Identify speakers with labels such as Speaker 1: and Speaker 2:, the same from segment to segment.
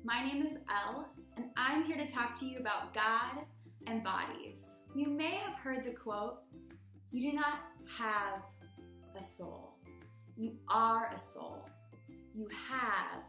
Speaker 1: My name is Elle, and I'm here to talk to you about God and bodies. You may have heard the quote, "You do not have a soul. You are a soul. You have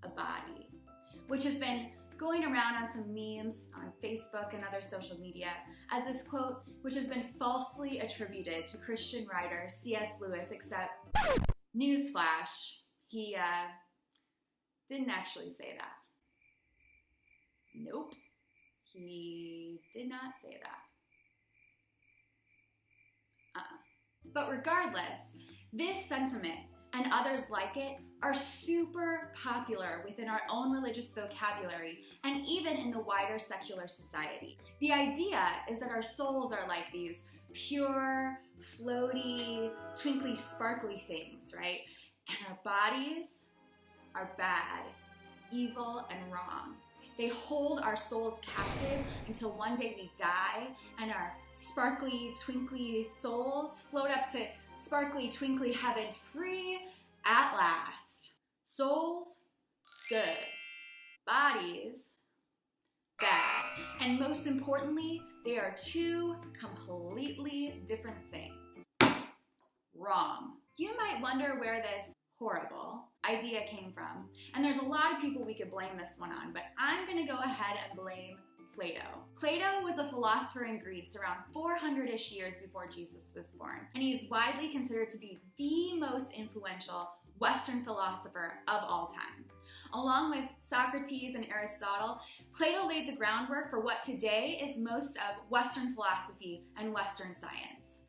Speaker 1: a body," which has been going around on some memes on Facebook and other social media as this quote, which has been falsely attributed to Christian writer C.S. Lewis, except, newsflash, he didn't actually say that. Nope, he did not say that. But regardless, this sentiment and others like it are super popular within our own religious vocabulary and even in the wider secular society. The idea is that our souls are like these pure, floaty, twinkly, sparkly things, right? And our bodies are bad, evil, and wrong. They hold our souls captive until one day we die and our sparkly, twinkly souls float up to sparkly, twinkly heaven free at last. Souls, good. Bodies, bad. And most importantly, they are two completely different things. Wrong. You might wonder where this horrible idea came from. And there's a lot of people we could blame this one on, but I'm going to go ahead and blame Plato. Plato was a philosopher in Greece around 400-ish years before Jesus was born, and he is widely considered to be the most influential Western philosopher of all time. Along with Socrates and Aristotle, Plato laid the groundwork for what today is most of Western philosophy and Western science.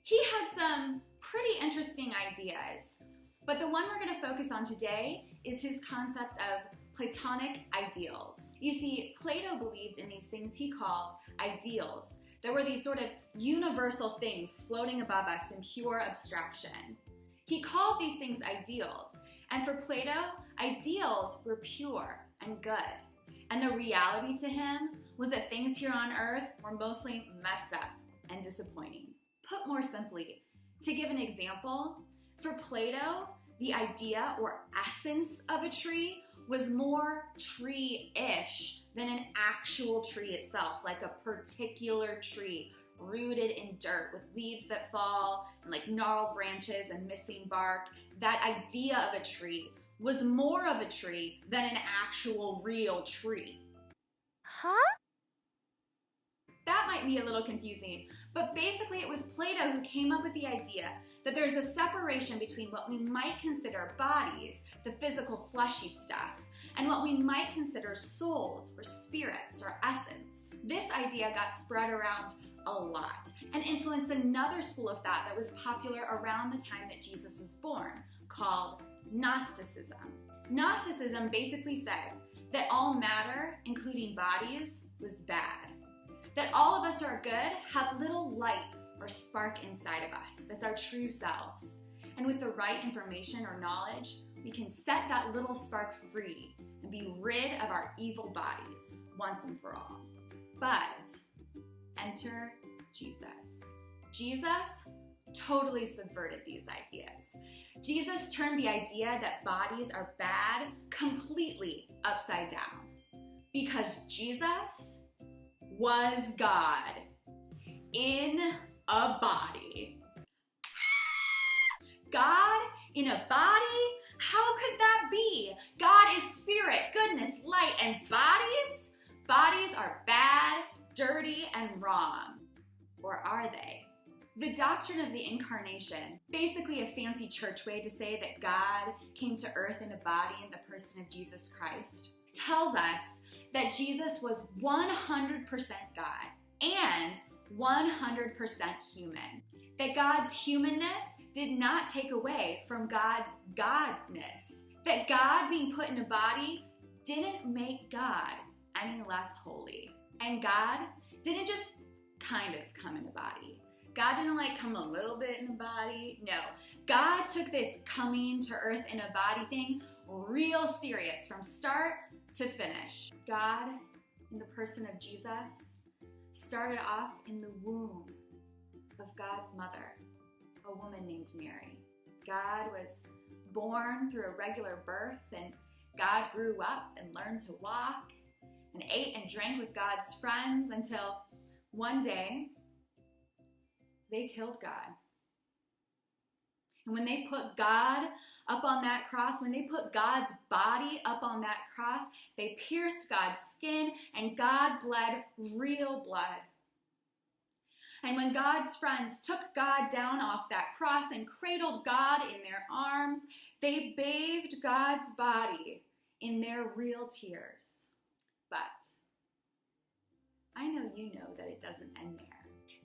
Speaker 1: He had some pretty interesting ideas, but the one we're going to focus on today is his concept of Platonic ideals. You see, Plato believed in these things he called ideals. There were these sort of universal things floating above us in pure abstraction. He called these things ideals, and for Plato, ideals were pure and good. And the reality to him was that things here on earth were mostly messed up and disappointing. Put more simply, to give an example, for Plato, the idea or essence of a tree was more tree-ish than an actual tree itself, like a particular tree rooted in dirt with leaves that fall and like gnarled branches and missing bark. That idea of a tree was more of a tree than an actual real tree.
Speaker 2: Huh?
Speaker 1: That might be a little confusing, but basically it was Plato who came up with the idea that there's a separation between what we might consider bodies, the physical fleshy stuff, and what we might consider souls or spirits or essence. This idea got spread around a lot and influenced another school of thought that was popular around the time that Jesus was born, called Gnosticism. Gnosticism basically said that all matter, including bodies, was bad. That all of us are good, have little light or spark inside of us. That's our true selves. And with the right information or knowledge, we can set that little spark free and be rid of our evil bodies once and for all. But enter Jesus. Jesus totally subverted these ideas. Jesus turned the idea that bodies are bad completely upside down. Because Jesus was God in a body. God in a body? How could that be? God is spirit, goodness, light, and bodies? Bodies are bad, dirty, and wrong. Or are they? The doctrine of the incarnation, basically a fancy church way to say that God came to earth in a body in the person of Jesus Christ, tells us that Jesus was 100% God and 100% human. That God's humanness did not take away from God's godness. That God being put in a body didn't make God any less holy. And God didn't just kind of come in a body. God didn't come a little bit in a body. No, God took this coming to earth in a body thing real serious from start to finish. God, in the person of Jesus, started off in the womb of God's mother, a woman named Mary. God was born through a regular birth, and God grew up and learned to walk and ate and drank with God's friends until one day they killed God. And when they put God up on that cross, when they put God's body up on that cross, they pierced God's skin and God bled real blood. And when God's friends took God down off that cross and cradled God in their arms, they bathed God's body in their real tears. But I know you know that it doesn't end there.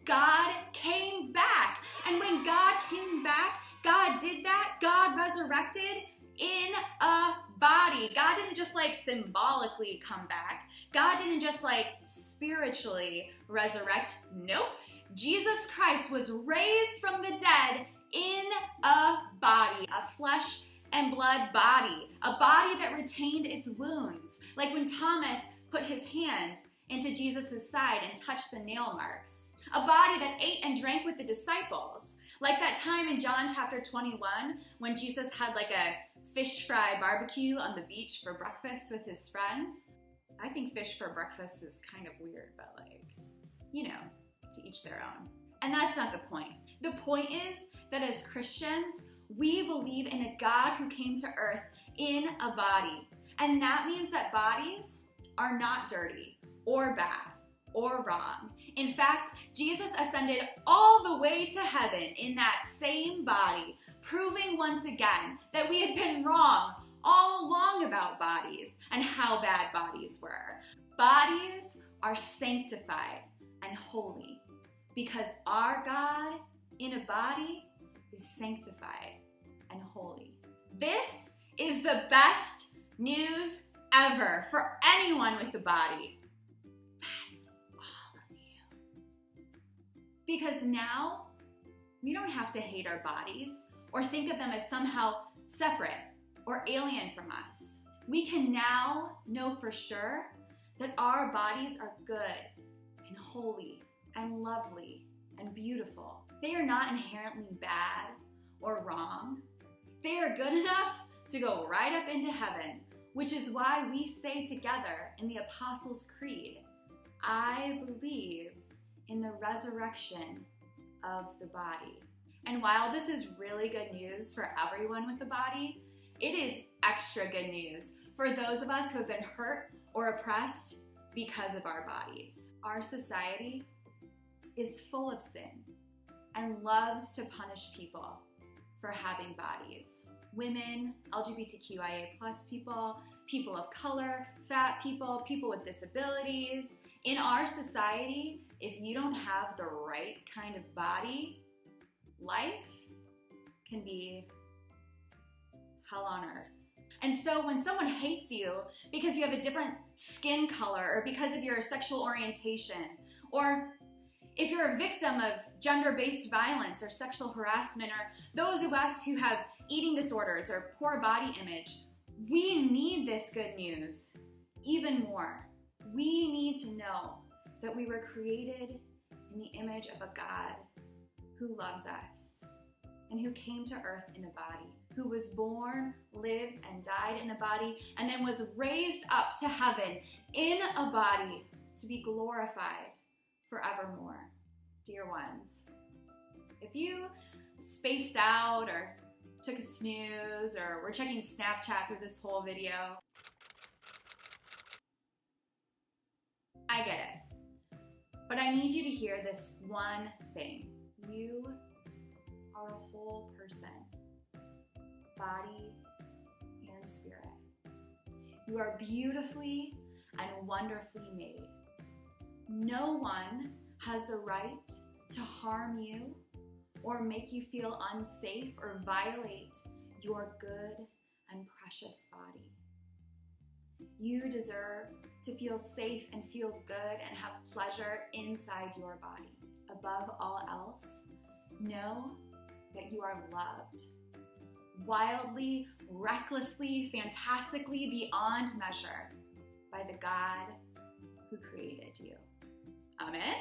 Speaker 1: God came back. And when God came back, God did that. God resurrected in a body. God didn't just symbolically come back. God didn't just spiritually resurrect. Nope. Jesus Christ was raised from the dead in a body, a flesh and blood body, a body that retained its wounds. Like when Thomas put his hand into Jesus' side and touched the nail marks. A body that ate and drank with the disciples. Like that time in John chapter 21 when Jesus had a fish fry barbecue on the beach for breakfast with his friends. I think fish for breakfast is kind of weird, but to each their own. And that's not the point. The point is that as Christians, we believe in a God who came to earth in a body. And that means that bodies are not dirty or bad or wrong. In fact, Jesus ascended all the way to heaven in that same body, proving once again that we had been wrong all along about bodies and how bad bodies were. Bodies are sanctified and holy because our God in a body is sanctified and holy. This is the best news ever for anyone with a body. That's all of you. Because now we don't have to hate our bodies or think of them as somehow separate or alien from us. We can now know for sure that our bodies are good and holy and lovely and beautiful. They are not inherently bad or wrong. They are good enough to go right up into heaven, which is why we say together in the Apostles' Creed, I believe in the resurrection of the body. And while this is really good news for everyone with a body, it is extra good news for those of us who have been hurt or oppressed because of our bodies. Our society is full of sin and loves to punish people for having bodies. Women, LGBTQIA+ people, people of color, fat people, people with disabilities. In our society, if you don't have the right kind of body, life can be hell on earth. And so when someone hates you because you have a different skin color or because of your sexual orientation, or if you're a victim of gender-based violence or sexual harassment, or those of us who have eating disorders or poor body image, we need this good news even more. We need to know that we were created in the image of a God who loves us and who came to earth in a body, who was born, lived, and died in a body, and then was raised up to heaven in a body to be glorified forevermore. Dear ones, if you spaced out or took a snooze or were checking Snapchat through this whole video, I get it. But I need you to hear this one thing. You are a whole person, body and spirit. You are beautifully and wonderfully made. No one has the right to harm you or make you feel unsafe or violate your good and precious body. You deserve to feel safe and feel good and have pleasure inside your body. Above all else, know that you are loved, wildly, recklessly, fantastically, beyond measure by the God who created you. Amen?